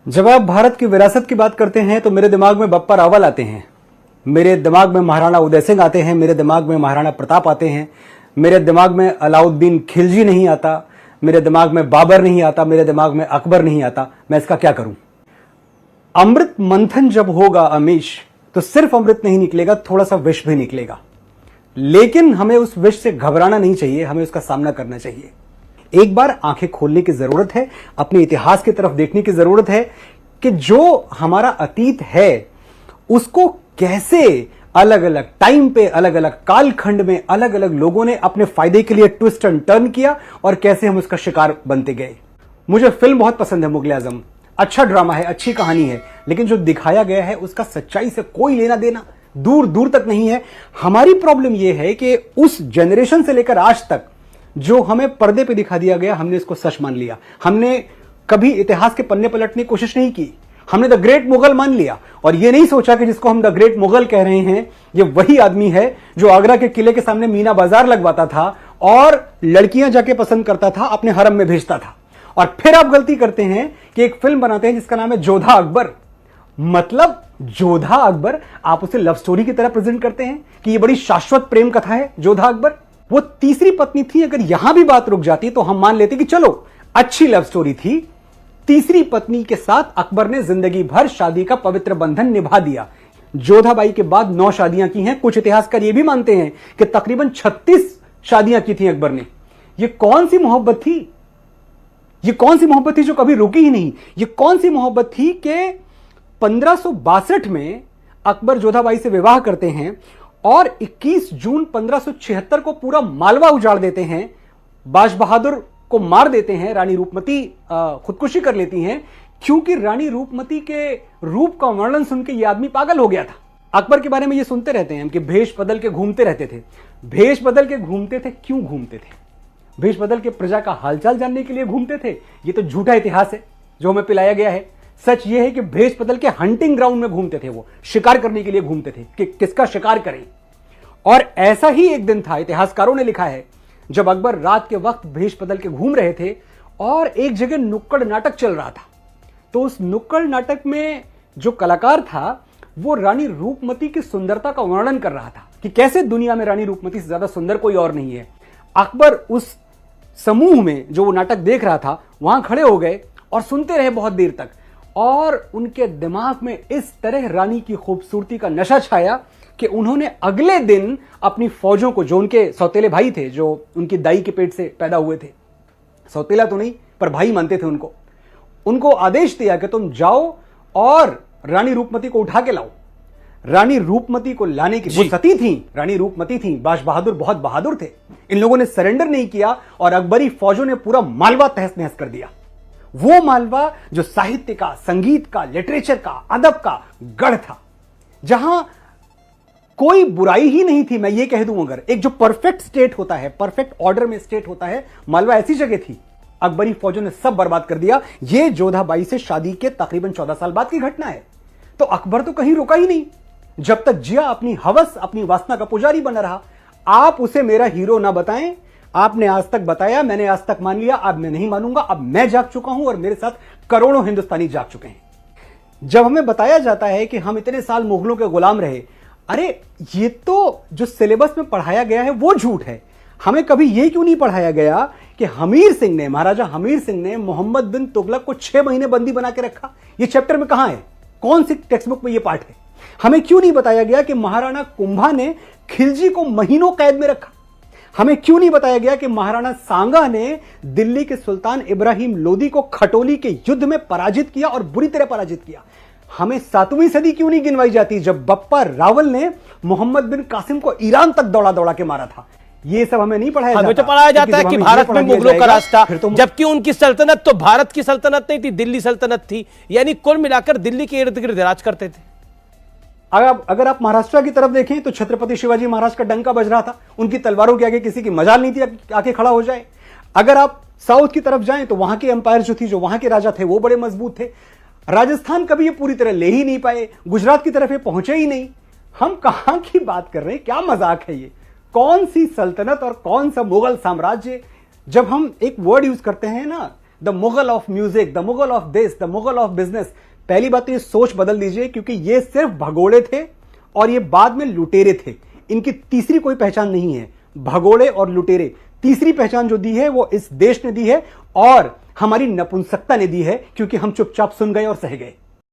जब आप भारत की विरासत की बात करते हैं तो मेरे दिमाग में बप्पा रावल आते हैं, मेरे दिमाग में महाराणा उदय सिंह आते हैं, मेरे दिमाग में महाराणा प्रताप आते हैं, मेरे दिमाग में अलाउद्दीन खिलजी नहीं आता, मेरे दिमाग में बाबर नहीं आता, मेरे दिमाग में अकबर नहीं आता। मैं इसका क्या करूं? अमृत मंथन जब होगा अमीश, तो सिर्फ अमृत नहीं निकलेगा, थोड़ा सा विष भी निकलेगा। लेकिन हमें उस विष से घबराना नहीं चाहिए, हमें उसका सामना करना चाहिए। एक बार आंखें खोलने की जरूरत है, अपने इतिहास की तरफ देखने की जरूरत है कि जो हमारा अतीत है उसको कैसे अलग अलग टाइम पे, अलग अलग कालखंड में अलग अलग लोगों ने अपने फायदे के लिए ट्विस्ट एंड टर्न किया और कैसे हम उसका शिकार बनते गए। मुझे फिल्म बहुत पसंद है मुगले आजम, अच्छा ड्रामा है, अच्छी कहानी है, लेकिन जो दिखाया गया है उसका सच्चाई से कोई लेना देना दूर दूर तक नहीं है। हमारी प्रॉब्लम यह है कि उस जनरेशन से लेकर आज तक जो हमें पर्दे पे दिखा दिया गया, हमने इसको सच मान लिया। हमने कभी इतिहास के पन्ने पलटने की कोशिश नहीं की, हमने द ग्रेट मुगल मान लिया और यह नहीं सोचा कि जिसको हम द ग्रेट मुगल कह रहे हैं ये वही आदमी है जो आगरा के किले के सामने मीना बाजार लगवाता था और लड़कियां जाके पसंद करता था, अपने हरम में भेजता था। और फिर आप गलती करते हैं कि एक फिल्म बनाते हैं जिसका नाम है जोधा अकबर। मतलब जोधा अकबर आप उसे लव स्टोरी की तरह प्रेजेंट करते हैं कि ये बड़ी शाश्वत प्रेम कथा है जोधा अकबर। वो तीसरी पत्नी थी, अगर यहां भी बात रुक जाती तो हम मान लेते कि चलो अच्छी लव स्टोरी थी। तीसरी पत्नी के साथ अकबर ने जिंदगी भर शादी का पवित्र बंधन निभा दिया। जोधाबाई के बाद 9 शादियां की हैं। कुछ इतिहासकार यह भी मानते हैं कि तकरीबन 36 शादियां की थी अकबर ने। यह कौन सी मोहब्बत थी? यह कौन सी मोहब्बत थी जो कभी रुकी ही नहीं? यह कौन सी मोहब्बत थी कि 1562 में अकबर जोधाबाई से विवाह करते हैं और 21 जून 1576 को पूरा मालवा उजाड़ देते हैं, बाज बहादुर को मार देते हैं, रानी रूपमती खुदकुशी कर लेती हैं क्योंकि रानी रूपमती के रूप का वर्णन सुन के यह आदमी पागल हो गया था। अकबर के बारे में यह सुनते रहते हैं कि भेष बदल के घूमते रहते थे। भेष बदल के घूमते थे, क्यों घूमते थे? भेष बदल के प्रजा का हालचाल जानने के लिए घूमते थे? यह तो झूठा इतिहास है जो हमें पिलाया गया है। सच यह है कि भेष बदल के हंटिंग ग्राउंड में घूमते थे, वो शिकार करने के लिए घूमते थे कि किसका शिकार करें। और ऐसा ही एक दिन था, इतिहासकारों ने लिखा है, जब अकबर रात के वक्त भेष बदल के घूम रहे थे और एक जगह नुक्कड़ नाटक चल रहा था। तो उस नुक्कड़ नाटक में जो कलाकार था वो रानी रूपमती की सुंदरता का वर्णन कर रहा था कि कैसे दुनिया में रानी रूपमती से ज्यादा सुंदर कोई और नहीं है। अकबर उस समूह में जो वो नाटक देख रहा था वहां खड़े हो गए और सुनते रहे बहुत देर तक, और उनके दिमाग में इस तरह रानी की खूबसूरती का नशा छाया कि उन्होंने अगले दिन अपनी फौजों को, जो उनके सौतेले भाई थे, जो उनकी दाई के पेट से पैदा हुए थे, सौतेला तो नहीं पर भाई मानते थे उनको आदेश दिया कि तुम जाओ और रानी रूपमती को उठा के लाओ। रानी रूपमती को लाने की, वो सती थी, रानी रूपमती थी, बाज बहादुर बहुत बहादुर थे। इन लोगों ने सरेंडर नहीं किया और अकबरी फौजों ने पूरा मालवा तहस नहस कर दिया। वो मालवा जो साहित्य का, संगीत का, लिटरेचर का, अदब का गढ़ था, जहां कोई बुराई ही नहीं थी। मैं ये कह दूं, अगर एक जो परफेक्ट स्टेट होता है, परफेक्ट ऑर्डर में स्टेट होता है, मालवा ऐसी जगह थी। अकबरी फौजों ने सब बर्बाद कर दिया। यह जोधाबाई से शादी के तकरीबन 14 साल बाद की घटना है। तो अकबर तो कहीं रुका ही नहीं, जब तक जिया अपनी हवस, अपनी वासना का पुजारी बना रहा। आप उसे मेरा हीरो ना बताएं, आपने आज तक बताया, मैंने आज तक मान लिया, अब मैं नहीं मानूंगा। अब मैं जाग चुका हूं और मेरे साथ करोड़ों हिंदुस्तानी जाग चुके हैं। जब हमें बताया जाता है कि हम इतने साल मुगलों के गुलाम रहे, अरे ये तो जो सिलेबस में पढ़ाया गया है वो झूठ है। हमें कभी यह क्यों नहीं पढ़ाया गया कि हमीर सिंह ने, महाराजा हमीर सिंह ने मोहम्मद बिन तुगलक को 6 महीने बंदी बना के रखा? ये चैप्टर में कहां है? कौन सी टेक्स्ट बुक में यह पाठ है? हमें क्यों नहीं बताया गया कि महाराणा कुंभा ने खिलजी को महीनों कैद में रखा? हमें क्यों नहीं बताया गया कि महाराणा सांगा ने दिल्ली के सुल्तान इब्राहिम लोदी को खटोली के युद्ध में पराजित किया और बुरी तरह पराजित किया? हमें 7वीं सदी क्यों नहीं गिनवाई जाती, जब बप्पा रावल ने मोहम्मद बिन कासिम को ईरान तक दौड़ा दौड़ा के मारा था? ये सब हमें नहीं पढ़ाया जाता। हमें तो पढ़ाया जाता है कि भारत में मुगलों का राज था, जबकि उनकी सल्तनत तो भारत की सल्तनत नहीं थी, दिल्ली सल्तनत थी। यानी कुल मिलाकर दिल्ली के इर्द गिर्द राज करते थे। अगर आप महाराष्ट्र की तरफ देखें तो छत्रपति शिवाजी महाराज का डंका बज रहा था, उनकी तलवारों के आगे किसी की मजाल नहीं थी आके खड़ा हो जाए। अगर आप साउथ की तरफ जाएं तो वहां के एम्पायर जो थी, जो वहां के राजा थे, वो बड़े मजबूत थे। राजस्थान कभी ये पूरी तरह ले ही नहीं पाए, गुजरात की तरफ ये पहुंचे ही नहीं। हम कहां की बात कर रहे हैं? क्या मजाक है ये? कौन सी सल्तनत और कौन सा मुगल साम्राज्य? जब हम एक वर्ड यूज करते हैं ना the Mughal of music, the Mughal of this, the Mughal of business. पहली बात तो ये सोच बदल दीजिए, क्योंकि ये सिर्फ भगोड़े थे और ये बाद में लुटेरे थे। इनकी तीसरी कोई पहचान नहीं है। भगोड़े और लुटेरे, तीसरी पहचान जो दी है वो इस देश ने दी है और हमारी नपुंसकता ने दी है, क्योंकि हम चुपचाप सुन गए और सह गए।